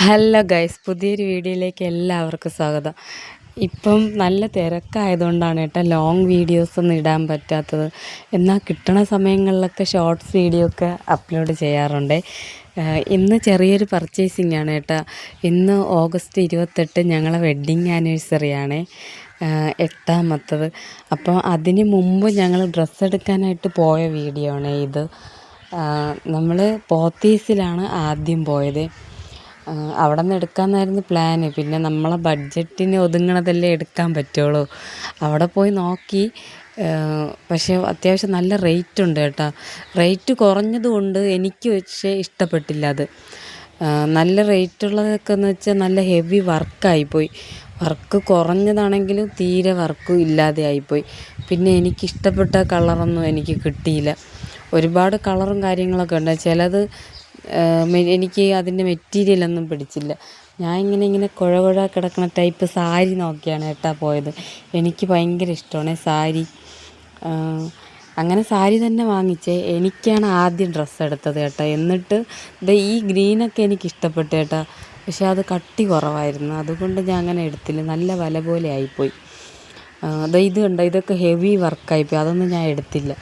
Hello guys, പുതിയൊരു വീഡിയോയിലേക്ക് എല്ലാവർക്കും സ്വാഗതം. ഇപ്പം നല്ല തിരക്കായതുകൊണ്ടാണ് കേട്ടോ ലോങ് വീഡിയോസൊന്നും ഇടാൻ പറ്റാത്തത്. എന്നാൽ കിട്ടണ സമയങ്ങളിലൊക്കെ ഷോർട്സ് വീഡിയോ ഒക്കെ അപ്ലോഡ് ചെയ്യാറുണ്ട്. ഇന്ന് ചെറിയൊരു പർച്ചേസിങ് ആണ് കേട്ടോ. ഇന്ന് ഓഗസ്റ്റ് 28 ഞങ്ങളെ വെഡ്ഡിങ് ആനിവേഴ്സറിയാണ്, 8ാമത്തത്. അപ്പോൾ അതിന് മുമ്പ് ഞങ്ങൾ ഡ്രസ്സ് എടുക്കാനായിട്ട് പോയ വീഡിയോ ആണ് ഇത്. നമ്മൾ പോത്തീസിലാണ് ആദ്യം പോയത്. അവിടെ നിന്ന് എടുക്കാമെന്നായിരുന്നു പ്ലാന്. പിന്നെ നമ്മളെ ബഡ്ജറ്റിന് ഒതുങ്ങണതല്ലേ എടുക്കാൻ പറ്റുള്ളൂ. അവിടെ പോയി നോക്കി, പക്ഷേ അത്യാവശ്യം നല്ല റേറ്റ് ഉണ്ട് കേട്ടോ. റേറ്റ് കുറഞ്ഞതുകൊണ്ട് എനിക്ക് പക്ഷേ ഇഷ്ടപ്പെട്ടില്ല അത്. നല്ല റേറ്റുള്ളതൊക്കെ എന്ന് വെച്ചാൽ നല്ല ഹെവി വർക്കായിപ്പോയി. വർക്ക് കുറഞ്ഞതാണെങ്കിലും തീരെ വർക്കും ഇല്ലാതെ ആയിപ്പോയി. പിന്നെ എനിക്കിഷ്ടപ്പെട്ട കളറൊന്നും എനിക്ക് കിട്ടിയില്ല. ഒരുപാട് കളറും കാര്യങ്ങളൊക്കെ ഉണ്ട്. ചിലത് എനിക്ക് അതിൻ്റെ മെറ്റീരിയലൊന്നും പിടിച്ചില്ല. ഞാൻ ഇങ്ങനെ കുഴ കിടക്കുന്ന ടൈപ്പ് സാരി നോക്കിയാണ് കേട്ടോ പോയത്. എനിക്ക് ഭയങ്കര ഇഷ്ടമാണ് സാരി. അങ്ങനെ സാരി തന്നെ വാങ്ങിച്ചേ. എനിക്കാണ് ആദ്യം ഡ്രസ്സ് എടുത്തത് കേട്ടോ. എന്നിട്ട് ഈ ഗ്രീനൊക്കെ എനിക്ക് ഇഷ്ടപ്പെട്ടു കേട്ടോ. പക്ഷെ അത് കട്ടി കുറവായിരുന്നു, അതുകൊണ്ട് ഞാൻ അങ്ങനെ എടുത്തില്ല. നല്ല വില പോലെ ആയിപ്പോയി. ഇത് കണ്ടോ, ഇതൊക്കെ ഹെവി വർക്കായിപ്പോയി. അതൊന്നും ഞാൻ എടുത്തില്ല.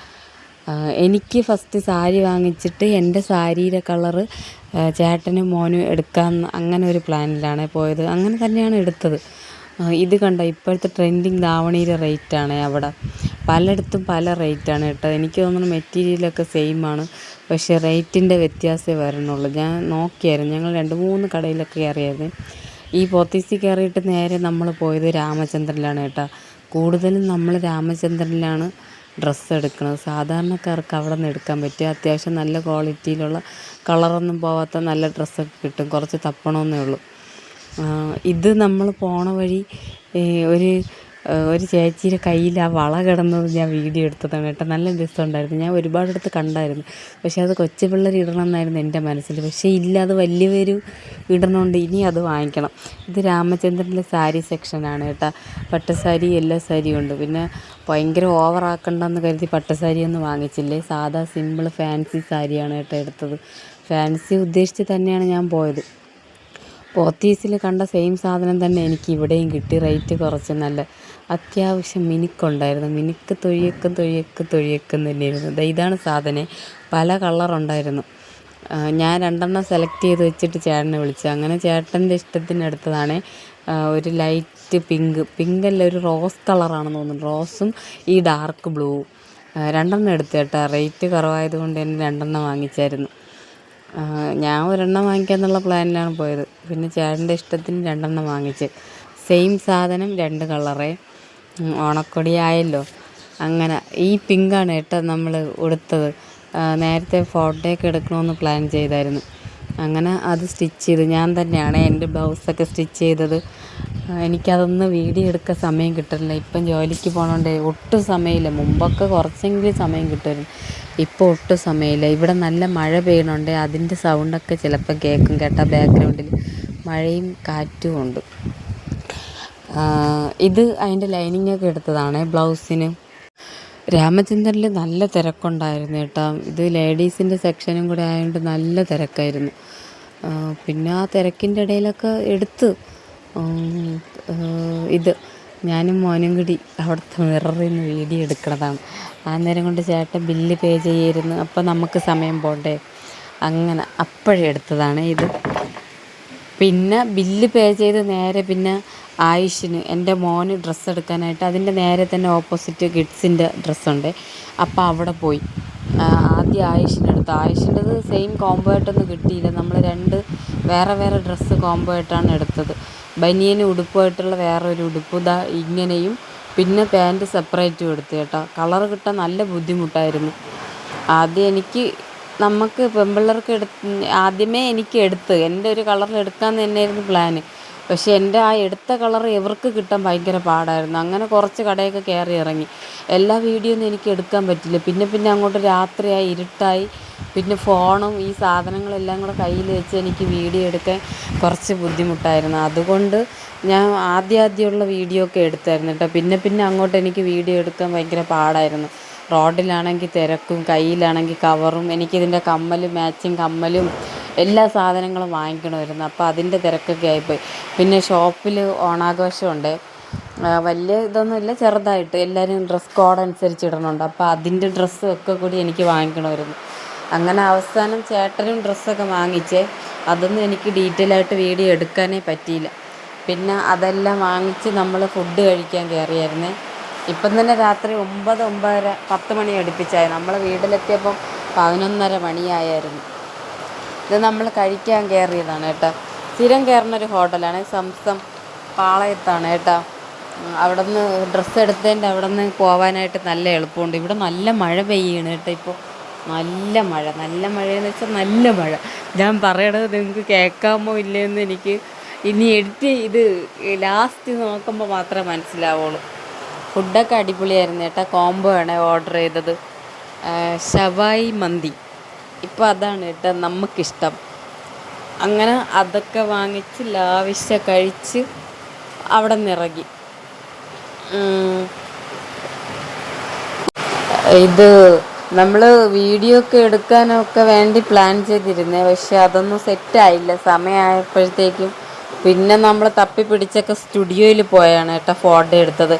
എനിക്ക് ഫസ്റ്റ് സാരി വാങ്ങിച്ചിട്ട് എൻ്റെ സാരിയുടെ കളറ് ചേട്ടനും മോനും എടുക്കാൻ അങ്ങനെ ഒരു പ്ലാനിലാണ് പോയത്. അങ്ങനെ തന്നെയാണ് എടുത്തത്. ഇത് കണ്ടോ, ഇപ്പോഴത്തെ ട്രെൻഡിങ് ധാവണിയുടെ റേറ്റാണ് അവിടെ. പലയിടത്തും പല റേറ്റാണ് കേട്ടോ. എനിക്ക് തോന്നുന്നു മെറ്റീരിയലൊക്കെ സെയിമാണ്, പക്ഷേ റേറ്റിൻ്റെ വ്യത്യാസമേ വരണുള്ളൂ. ഞാൻ നോക്കിയായിരുന്നു, ഞങ്ങൾ 2-3 കടയിലൊക്കെ കയറിയായിരുന്നു. ഈ പോത്തീസിൽ കയറിയിട്ട് നേരെ നമ്മൾ പോയത് രാമചന്ദ്രനിലാണ് കേട്ടോ. കൂടുതലും നമ്മൾ രാമചന്ദ്രനിലാണ് ഡ്രസ്സ് എടുക്കുന്നത്. സാധാരണക്കാർക്ക് അവിടെ നിന്ന് എടുക്കാൻ പറ്റും. അത്യാവശ്യം നല്ല ക്വാളിറ്റിയിലുള്ള കളറൊന്നും പോവാത്ത നല്ല ഡ്രസ്സൊക്കെ കിട്ടും. കുറച്ച് തപ്പണമെന്നേ ഉള്ളൂ. ഇത് നമ്മൾ പോണ വഴി ഒരു ചേച്ചിയുടെ കയ്യിൽ ആ വള കിടന്നത് ഞാൻ വീഡിയോ എടുത്തതാണ് കേട്ടോ. നല്ല രസമുണ്ടായിരുന്നു. ഞാൻ ഒരുപാടെടുത്ത് കണ്ടായിരുന്നു, പക്ഷേ അത് കൊച്ചു പിള്ളേർ ഇടണം എന്നായിരുന്നു എൻ്റെ മനസ്സിൽ. പക്ഷേ ഇല്ല, അത് വലിയവർ ഇടണമുണ്ട്. ഇനി അത് വാങ്ങിക്കണം. ഇത് രാമചന്ദ്രൻ്റെ സാരി സെക്ഷനാണ് കേട്ടോ. പട്ടുസാരി എല്ലാ സാരിയും ഉണ്ട്. പിന്നെ ഭയങ്കര ഓവറാക്കണ്ടെന്ന് കരുതി പട്ടുസാരിയൊന്നും വാങ്ങിച്ചില്ലേ. സാധാ സിമ്പിൾ ഫാൻസി സാരിയാണ് കേട്ടോ എടുത്തത്. ഫാൻസി ഉദ്ദേശിച്ച് തന്നെയാണ് ഞാൻ പോയത്. പോത്തീസിൽ കണ്ട സെയിം സാധനം തന്നെ എനിക്ക് ഇവിടെയും കിട്ടി. റേറ്റ് കുറച്ച് നല്ല അത്യാവശ്യം മിനുക്കുണ്ടായിരുന്നു. മിനുക്ക് തൊഴിയക്കും തന്നെയായിരുന്നു. ഇതാണ് സാധനം. പല കളറുണ്ടായിരുന്നു. ഞാൻ 2 സെലക്ട് ചെയ്ത് വെച്ചിട്ട് ചേട്ടനെ വിളിച്ചു. അങ്ങനെ ചേട്ടൻ്റെ ഇഷ്ടത്തിന് എടുത്തതാണ്. ഒരു ലൈറ്റ് പിങ്കല്ല, ഒരു റോസ് കളറാണെന്ന് തോന്നുന്നു. റോസും ഈ ഡാർക്ക് ബ്ലൂവും 2 എടുത്തു കേട്ടോ. റേറ്റ് കുറവായതുകൊണ്ട് തന്നെ 2 വാങ്ങിച്ചായിരുന്നു. ഞാൻ 1 വാങ്ങിക്കാന്നുള്ള പ്ലാനിലാണ് പോയത്. പിന്നെ ചേട്ടൻ്റെ ഇഷ്ടത്തിന് 2 വാങ്ങിച്ച്. സെയിം സാധനം 2 കളറേ. ഓണക്കൊടിയായല്ലോ. അങ്ങനെ ഈ പിങ്കാണ് കേട്ടോ നമ്മൾ ഉടുത്തത്. നേരത്തെ ഫോട്ടോയൊക്കെ എടുക്കണമെന്ന് പ്ലാൻ ചെയ്തായിരുന്നു. അങ്ങനെ അത് സ്റ്റിച്ച് ചെയ്തു. ഞാൻ തന്നെയാണ് എൻ്റെ ബ്ലൗസൊക്കെ സ്റ്റിച്ച് ചെയ്തത്. എനിക്കതൊന്ന് വീഡിയോ എടുക്കാൻ സമയം കിട്ടില്ല. ഇപ്പം ജോലിക്ക് പോകണോണ്ട് ഒട്ടും സമയമില്ല. മുമ്പൊക്കെ കുറച്ചെങ്കിലും സമയം കിട്ടുമായിരുന്നു. ഇപ്പോൾ ഒട്ടും സമയമില്ല. ഇവിടെ നല്ല മഴ പെയ്യണുണ്ട്. അതിൻ്റെ സൗണ്ടൊക്കെ ചിലപ്പോൾ കേൾക്കും കേട്ടോ. ബാക്ക്ഗ്രൗണ്ടിൽ മഴയും കാറ്റും ഉണ്ട്. ഇത് അതിൻ്റെ ലൈനിങ്ങൊക്കെ എടുത്തതാണ് ബ്ലൗസിന്. രാമചന്ദ്രനിൽ നല്ല തിരക്കുണ്ടായിരുന്നു കേട്ടോ. ഇത് ലേഡീസിൻ്റെ സെക്ഷനും കൂടെ ആയതുകൊണ്ട് നല്ല തിരക്കായിരുന്നു. പിന്നെ ആ തിരക്കിൻ്റെ ഇടയിലൊക്കെ എടുത്ത് ഇത് ഞാനും മോനും കൂടി അവിടുത്തെ മിററിൽ നിന്ന് വീഡിയോ എടുക്കണതാണ്. ആ നേരം കൊണ്ട് ചേട്ടൻ ബില്ല് പേ ചെയ്യായിരുന്നു. അപ്പോൾ നമുക്ക് സമയം പോണ്ടേ, അങ്ങനെ അപ്പോഴേ എടുത്തതാണ് ഇത്. പിന്നെ ബില്ല് പേ ചെയ്ത് നേരെ പിന്നെ ആയുഷിന്, എൻ്റെ മോന് ഡ്രസ്സ് എടുക്കാനായിട്ട് അതിൻ്റെ നേരെ തന്നെ ഓപ്പോസിറ്റ് കിഡ്സിൻ്റെ ഡ്രസ്സുണ്ട്. അപ്പോൾ അവിടെ പോയി ആദ്യം ആയുഷിനെടുത്തു. ആയുഷിൻ്റെത് സെയിം കോംബോ ആയിട്ടൊന്നും കിട്ടിയില്ല. നമ്മൾ 2 വേറെ ഡ്രസ്സ് കോംബോ ആയിട്ടാണ് എടുത്തത്. ബനിയന് ഉടുപ്പായിട്ടുള്ള വേറൊരു ഉടുപ്പ് ഇങ്ങനെയും, പിന്നെ പാൻറ്റ് സെപ്പറേറ്റും എടുത്തു കേട്ടോ. കളർ കിട്ടാൻ നല്ല ബുദ്ധിമുട്ടായിരുന്നു. ആദ്യം നമുക്ക് പെൺപിള്ളേർക്ക് ആദ്യമേ എനിക്ക് എൻ്റെ ഒരു കളറിൽ എടുക്കാമെന്ന് തന്നെയായിരുന്നു പ്ലാന്. പക്ഷേ എൻ്റെ ആ എടുത്ത കളർ ഇവർക്ക് കിട്ടാൻ ഭയങ്കര പാടായിരുന്നു. അങ്ങനെ കുറച്ച് കടയൊക്കെ കയറി ഇറങ്ങി. എല്ലാ വീഡിയോ ഒന്നും എനിക്ക് എടുക്കാൻ പറ്റില്ല. പിന്നെ അങ്ങോട്ട് രാത്രിയായി, ഇരുട്ടായി. പിന്നെ ഫോണും ഈ സാധനങ്ങളെല്ലാം കൂടെ കയ്യിൽ വെച്ച് എനിക്ക് വീഡിയോ എടുക്കാൻ കുറച്ച് ബുദ്ധിമുട്ടായിരുന്നു. അതുകൊണ്ട് ഞാൻ ആദ്യമുള്ള വീഡിയോ ഒക്കെ എടുത്തായിരുന്നു കേട്ടോ. പിന്നെ അങ്ങോട്ട് എനിക്ക് വീഡിയോ എടുക്കാൻ ഭയങ്കര പാടായിരുന്നു. റോഡിലാണെങ്കിൽ തിരക്കും, കയ്യിലാണെങ്കിൽ കവറും. എനിക്കിതിൻ്റെ മാച്ചിങ് കമ്മലും എല്ലാ സാധനങ്ങളും വാങ്ങിക്കണമായിരുന്നു. അപ്പോൾ അതിൻ്റെ തിരക്കൊക്കെ ആയിപ്പോയി. പിന്നെ ഷോപ്പിൽ ഓണാഘോഷമുണ്ട്, വലിയ ഇതൊന്നുമില്ല, ചെറുതായിട്ട് എല്ലാവരും ഡ്രസ് കോഡ് അനുസരിച്ച് ഇടണുണ്ട്. അപ്പോൾ അതിൻ്റെ ഡ്രസ്സൊക്കെ കൂടി എനിക്ക് വാങ്ങിക്കണമായിരുന്നു. അങ്ങനെ അവസാനം ചേട്ടനും ഡ്രസ്സൊക്കെ വാങ്ങിച്ചേ. അതൊന്നും എനിക്ക് ഡീറ്റെയിൽ ആയിട്ട് വീഡിയോ എടുക്കാനേ പറ്റിയില്ല. പിന്നെ അതെല്ലാം വാങ്ങിച്ച് നമ്മൾ ഫുഡ് കഴിക്കാൻ കയറിയായിരുന്നേ. ഇപ്പം തന്നെ രാത്രി 9, 9:30, 10 മണി അടുപ്പിച്ചായി. നമ്മൾ വീട്ടിലെത്തിയപ്പം 11:30 മണിയായിരുന്നു. ഇത് നമ്മൾ കഴിക്കാൻ കയറിയതാണ് കേട്ടോ. സ്ഥിരം കയറുന്നൊരു ഹോട്ടലാണ്, സംസം പാളയത്താണ് കേട്ടോ. അവിടെ നിന്ന് ഡ്രസ്സ് എടുത്തതിൻ്റെ അവിടെ നിന്ന് പോകാനായിട്ട് നല്ല എളുപ്പമുണ്ട്. ഇവിടെ നല്ല മഴ പെയ്യാണ് കേട്ടോ. ഇപ്പോൾ നല്ല മഴയെന്ന് വെച്ചാൽ നല്ല മഴ. ഞാൻ പറയണത് നിങ്ങൾക്ക് കേൾക്കാമോ ഇല്ലയെന്ന് എനിക്ക് ഇനി എഡിറ്റ് ചെയ്ത് ലാസ്റ്റ് നോക്കുമ്പോൾ മാത്രമേ മനസ്സിലാവുള്ളൂ. ഫുഡൊക്കെ അടിപൊളിയായിരുന്നു കേട്ടോ. കോംബോ ആണ് ഓർഡർ ചെയ്തത്, ഷവായി മന്തി. ഇപ്പോൾ അതാണ് കേട്ടോ നമുക്കിഷ്ടം. അങ്ങനെ അതൊക്കെ വാങ്ങിച്ച് ലാവിശ കഴിച്ച് അവിടെ നിന്നിറങ്ങി. ഇത് നമ്മൾ വീഡിയോ ഒക്കെ എടുക്കാനൊക്കെ വേണ്ടി പ്ലാൻ ചെയ്തിരുന്നേ, പക്ഷെ അതൊന്നും സെറ്റായില്ല സമയമായപ്പോഴത്തേക്കും. പിന്നെ നമ്മൾ തപ്പി പിടിച്ചൊക്കെ സ്റ്റുഡിയോയിൽ പോയാണ് കേട്ടോ ഫോട്ടോ എടുത്തത്.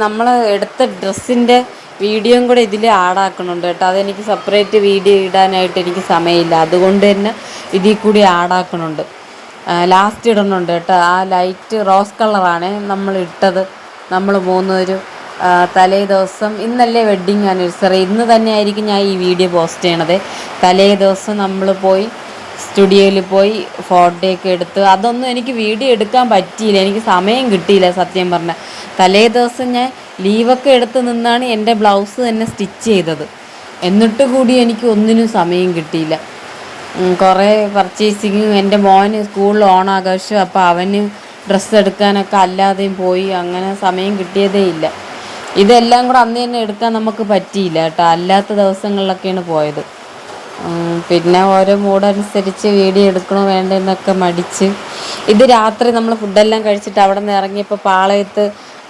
നമ്മൾ എടുത്ത ഡ്രസ്സിൻ്റെ വീഡിയോയും കൂടെ ഇതിൽ ആഡാക്കണുണ്ട് കേട്ടോ. അതെനിക്ക് സെപ്പറേറ്റ് വീഡിയോ ഇടാനായിട്ട് എനിക്ക് സമയമില്ല, അതുകൊണ്ട് തന്നെ ഇതിൽ കൂടി ആഡാക്കണുണ്ട്. ലാസ്റ്റ് ഇടണുണ്ട് കേട്ടോ. ആ ലൈറ്റ് റോസ് കളറാണ് നമ്മൾ ഇട്ടത്. നമ്മൾ 3 പേരും തലേ ദിവസം, ഇന്നല്ലേ വെഡ്ഡിങ് ആനിവേഴ്സറി, ഇന്ന് തന്നെ ആയിരിക്കും ഞാൻ ഈ വീഡിയോ പോസ്റ്റ് ചെയ്യണത്. തലേ ദിവസം നമ്മൾ പോയി സ്റ്റുഡിയോയിൽ പോയി ഫോട്ടോയൊക്കെ എടുത്ത്. അതൊന്നും എനിക്ക് വീഡിയോ എടുക്കാൻ പറ്റിയില്ല, എനിക്ക് സമയം കിട്ടിയില്ല സത്യം പറഞ്ഞാൽ. തലേ ദിവസം ഞാൻ ലീവൊക്കെ എടുത്ത് നിന്നാണ് എൻ്റെ ബ്ലൗസ് തന്നെ സ്റ്റിച്ച് ചെയ്തത്. എന്നിട്ട് കൂടി എനിക്ക് ഒന്നിനും സമയം കിട്ടിയില്ല. കുറേ പർച്ചേസിങ്ങും, എൻ്റെ മോന് സ്കൂളിൽ ഓണാഘോഷം, അപ്പോൾ അവന് ഡ്രസ്സ് എടുക്കാനൊക്കെ അല്ലാതെയും പോയി. അങ്ങനെ സമയം കിട്ടിയതേ ഇല്ല. ഇതെല്ലാം കൂടെ അന്ന് തന്നെ എടുക്കാൻ നമുക്ക് പറ്റിയില്ല കേട്ടോ. അല്ലാത്ത ദിവസങ്ങളിലൊക്കെയാണ് പോയത്. പിന്നെ ഓരോ മൂടനുസരിച്ച് വീഡിയോ എടുക്കണോ വേണ്ടെന്നൊക്കെ മടിച്ച്. ഇത് രാത്രി നമ്മൾ ഫുഡെല്ലാം കഴിച്ചിട്ട് അവിടെ നിന്ന് ഇറങ്ങിയപ്പോൾ പാളയത്ത്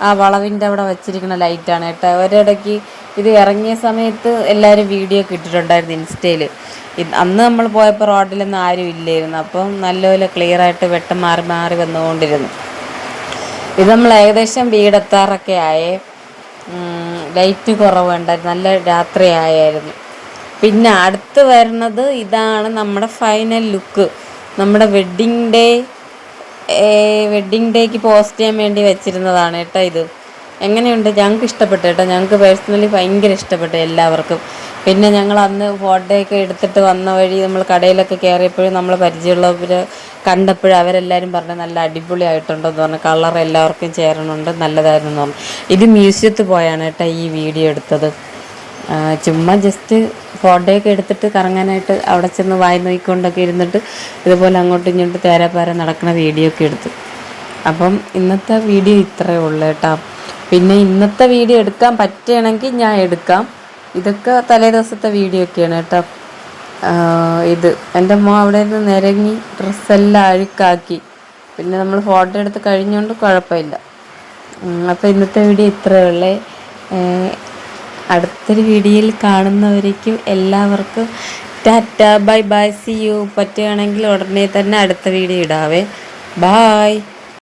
ആ വളവിൻ്റെ അവിടെ വച്ചിരിക്കുന്ന ലൈറ്റാണ് കേട്ടോ. ഒരിടയ്ക്ക് ഇത് ഇറങ്ങിയ സമയത്ത് എല്ലാവരും വീഡിയോ ഒക്കെ ഇട്ടിട്ടുണ്ടായിരുന്നു ഇൻസ്റ്റയിൽ. അന്ന് നമ്മൾ പോയപ്പോൾ റോഡിലൊന്നും ആരും ഇല്ലായിരുന്നു. അപ്പം നല്ലപോലെ ക്ലിയറായിട്ട് വെട്ടം മാറി മാറി വന്നുകൊണ്ടിരുന്നു. ഇത് നമ്മൾ ഏകദേശം വീടെത്താറൊക്കെ ആയേ. ലൈറ്റ് കുറവുണ്ടായിരുന്നു, നല്ല രാത്രി ആയായിരുന്നു. പിന്നെ അടുത്ത് വരുന്നത് ഇതാണ് നമ്മുടെ ഫൈനൽ ലുക്ക്. നമ്മുടെ വെഡ്ഡിങ് ഡേക്ക് പോസ്റ്റ് ചെയ്യാൻ വേണ്ടി വെച്ചിരുന്നതാണ് കേട്ടോ. ഇത് എങ്ങനെയുണ്ട്? ഞങ്ങൾക്ക് ഇഷ്ടപ്പെട്ടു കേട്ടോ. ഞങ്ങൾക്ക് പേഴ്സണലി ഭയങ്കര ഇഷ്ടപ്പെട്ടു എല്ലാവർക്കും. പിന്നെ ഞങ്ങൾ അന്ന് ഫോട്ടോയൊക്കെ എടുത്തിട്ട് വന്ന വഴി നമ്മൾ കടയിലൊക്കെ കയറിയപ്പോഴും നമ്മൾ പരിചയമുള്ളവർ കണ്ടപ്പോഴും അവരെല്ലാവരും പറഞ്ഞു നല്ല അടിപൊളിയായിട്ടുണ്ടെന്ന് പറഞ്ഞു. കളർ എല്ലാവർക്കും ചേരണുണ്ട്, നല്ലതായിരുന്നു പറഞ്ഞു. ഇത് മ്യൂസിയത്തിൽ പോയാണ് കേട്ടോ ഈ വീഡിയോ എടുത്തത്. ചുമ്മാ ജസ്റ്റ് ഫോട്ടോയൊക്കെ എടുത്തിട്ട് കറങ്ങാനായിട്ട് അവിടെ ചെന്ന് വായി നോക്കിക്കൊണ്ടൊക്കെ ഇരുന്നിട്ട് ഇതുപോലെ അങ്ങോട്ടും ഇങ്ങോട്ടും തേരാപ്പാര നടക്കുന്ന വീഡിയോ ഒക്കെ എടുത്തു. അപ്പം ഇന്നത്തെ വീഡിയോ ഇത്രയേ ഉള്ളൂ കേട്ടോ. പിന്നെ ഇന്നത്തെ വീഡിയോ എടുക്കാൻ പറ്റുകയാണെങ്കിൽ ഞാൻ എടുക്കാം. ഇതൊക്കെ തലേ ദിവസത്തെ വീഡിയോ ഒക്കെയാണ് കേട്ടോ. ഇത് എൻ്റെ അമ്മ അവിടെ നിന്ന് നിരങ്ങി ഡ്രസ്സെല്ലാം അഴുക്കാക്കി. പിന്നെ നമ്മൾ ഫോട്ടോ എടുത്ത് കഴിഞ്ഞുകൊണ്ട് കുഴപ്പമില്ല. അപ്പോൾ ഇന്നത്തെ വീഡിയോ ഇത്രയേ ഉള്ളേ. അടുത്തൊരു വീഡിയോയിൽ കാണുന്നവരേക്കും എല്ലാവർക്കും tata, bye bye, see you. പറ്റുകയാണെങ്കിൽ ഉടനെ തന്നെ അടുത്ത വീഡിയോ ഇടാവേ. ബായ്.